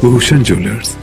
Bhushan jewellers.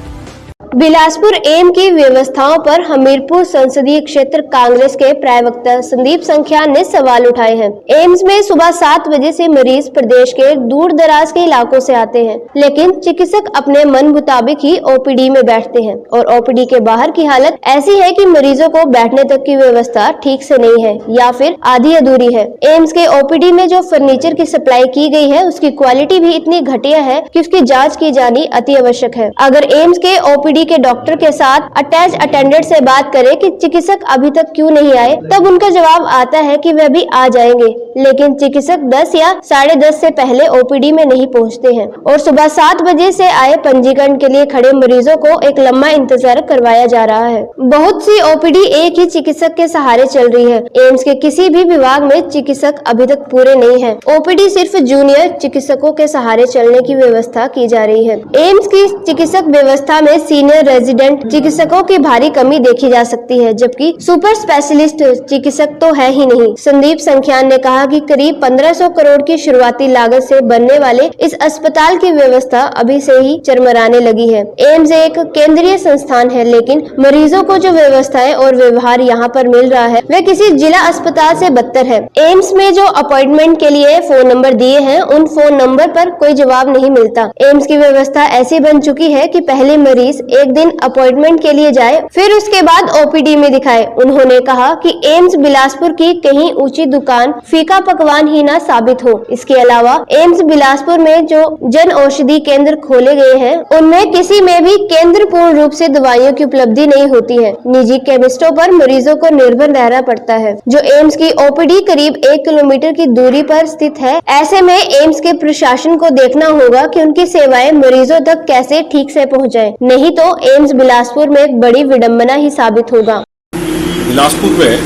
Bilaspur AIIMS की व्यवस्थाओं पर हमीरपुर संसदीय क्षेत्र कांग्रेस के प्रवक्ता संदीप संख्यान ने सवाल उठाए हैं। एम्स में सुबह 7 बजे से मरीज प्रदेश के दूर दराज के इलाकों से आते हैं, लेकिन चिकित्सक अपने मन मुताबिक ही ओपीडी में बैठते हैं और ओपीडी के बाहर की हालत ऐसी है कि मरीजों को बैठने तक की व्यवस्था ठीक से नहीं है या फिर आधी अधूरी है। एम्स के ओपीडी में जो फर्नीचर की सप्लाई की गई है उसकी क्वालिटी भी इतनी घटिया है कि उसकी जाँच की जानी अति आवश्यक है। अगर एम्स के ओपीडी के डॉक्टर के साथ अटैच अटेंडेंट से बात करें कि चिकित्सक अभी तक क्यों नहीं आए, तब उनका जवाब आता है कि वे भी आ जाएंगे, लेकिन चिकित्सक 10 या 10:30 से पहले ओपीडी में नहीं पहुंचते हैं और सुबह 7 बजे से आए पंजीकरण के लिए खड़े मरीजों को एक लंबा इंतजार करवाया जा रहा है। बहुत सी ओपीडी एक ही चिकित्सक के सहारे चल रही है। एम्स के किसी भी विभाग में चिकित्सक अभी तक पूरे नहीं है। ओपीडी सिर्फ जूनियर चिकित्सकों के सहारे चलने की व्यवस्था की जा रही है। एम्स की चिकित्सक व्यवस्था में सीनियर रेजिडेंट चिकित्सकों की भारी कमी देखी जा सकती है, जबकि सुपर स्पेशलिस्ट चिकित्सक तो है ही नहीं। संदीप संख्यान ने कहा कि करीब 1500 करोड़ की शुरुआती लागत से बनने वाले इस अस्पताल की व्यवस्था अभी से ही चरमराने लगी है। एम्स एक केंद्रीय संस्थान है, लेकिन मरीजों को जो व्यवस्थाएं और व्यवहार यहाँ पर मिल रहा है वह किसी जिला अस्पताल से बदतर है। एम्स में जो अपॉइंटमेंट के लिए फोन नंबर दिए हैं, उन फोन नंबर पर कोई जवाब नहीं मिलता। एम्स की व्यवस्था ऐसी बन चुकी है कि पहले मरीज एक दिन अपॉइंटमेंट के लिए जाए, फिर उसके बाद ओपीडी में दिखाए। उन्होंने कहा कि एम्स बिलासपुर की कहीं ऊंची दुकान फीका पकवान ही ना साबित हो। इसके अलावा एम्स बिलासपुर में जो जन औषधि केंद्र खोले गए हैं, उनमें किसी में भी केंद्र पूर्ण रूप से दवाइयों की उपलब्धि नहीं होती है। निजी केमिस्टों पर मरीजों को निर्भर रहना पड़ता है। जो एम्स की ओपीडी करीब 1 किलोमीटर की दूरी पर स्थित है, ऐसे में एम्स के प्रशासन को देखना होगा कि उनकी सेवाएं मरीजों तक कैसे ठीक से पहुँचाए, नहीं तो एम्स बिलासपुर में एक बड़ी विडंबना ही साबित होगा। बिलासपुर में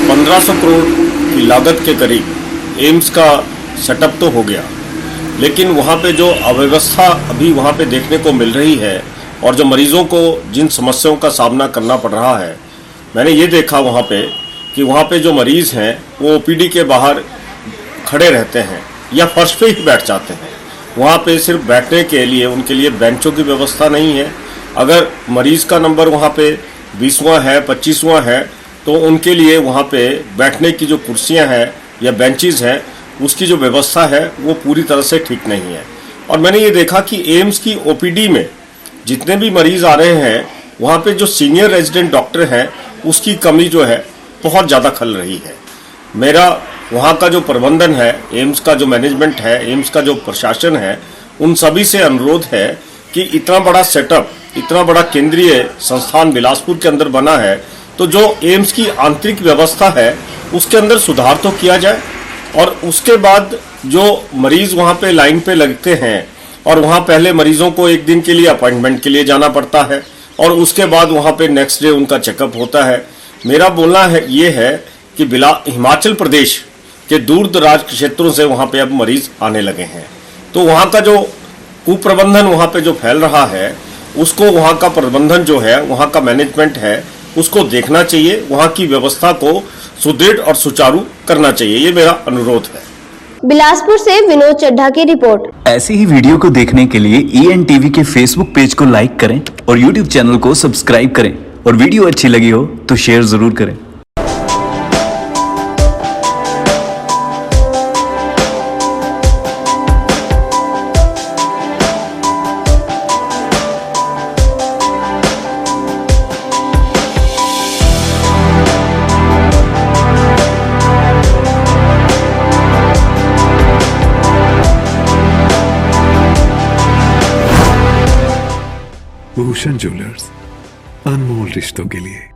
1500 करोड़ की लागत के करीब एम्स का सेटअप तो हो गया, लेकिन वहाँ पे जो अव्यवस्था अभी वहाँ पे देखने को मिल रही है और जो मरीजों को जिन समस्याओं का सामना करना पड़ रहा है, मैंने ये देखा वहाँ पे कि वहाँ पे जो मरीज़ हैं वो ओपीडी के बाहर खड़े रहते हैं या फर्श पे ही बैठ जाते हैं। वहाँ पे सिर्फ बैठने के लिए उनके लिए बेंचों की व्यवस्था नहीं है। अगर मरीज़ का नंबर वहाँ पे 20वां है, 25वां है, तो उनके लिए वहाँ पे बैठने की जो कुर्सियाँ हैं या बेंचेस हैं, उसकी जो व्यवस्था है वो पूरी तरह से ठीक नहीं है। और मैंने ये देखा कि एम्स की ओपीडी में जितने भी मरीज़ आ रहे हैं, वहाँ पे जो सीनियर रेजिडेंट डॉक्टर हैं उसकी कमी जो है बहुत ज़्यादा खल रही है। मेरा वहाँ का जो प्रबंधन है, एम्स का जो मैनेजमेंट है, एम्स का जो प्रशासन है, उन सभी से अनुरोध है कि इतना बड़ा सेटअप, इतना बड़ा केंद्रीय संस्थान बिलासपुर के अंदर बना है, तो जो एम्स की आंतरिक व्यवस्था है उसके अंदर सुधार तो किया जाए। और उसके बाद जो मरीज वहाँ पे लाइन पे लगते हैं और वहाँ पहले मरीजों को एक दिन के लिए अपॉइंटमेंट के लिए जाना पड़ता है और उसके बाद वहाँ पे नेक्स्ट डे उनका चेकअप होता है। मेरा बोलना है ये है कि हिमाचल प्रदेश के दूर दराज क्षेत्रों से वहाँ पे अब मरीज आने लगे हैं, तो वहाँ का जो कुप्रबंधन वहाँ पे जो फैल रहा है उसको वहाँ का प्रबंधन जो है, वहाँ का मैनेजमेंट है, उसको देखना चाहिए। वहाँ की व्यवस्था को सुदृढ़ और सुचारू करना चाहिए, ये मेरा अनुरोध है। बिलासपुर से विनोद चड्ढा की रिपोर्ट। ऐसी ही वीडियो को देखने के लिए EN TV के फेसबुक पेज को लाइक करें और YouTube चैनल को सब्सक्राइब करें, और वीडियो अच्छी लगी हो तो शेयर जरूर करें। भूषण ज्वेलर्स, अनमोल रिश्तों के लिए।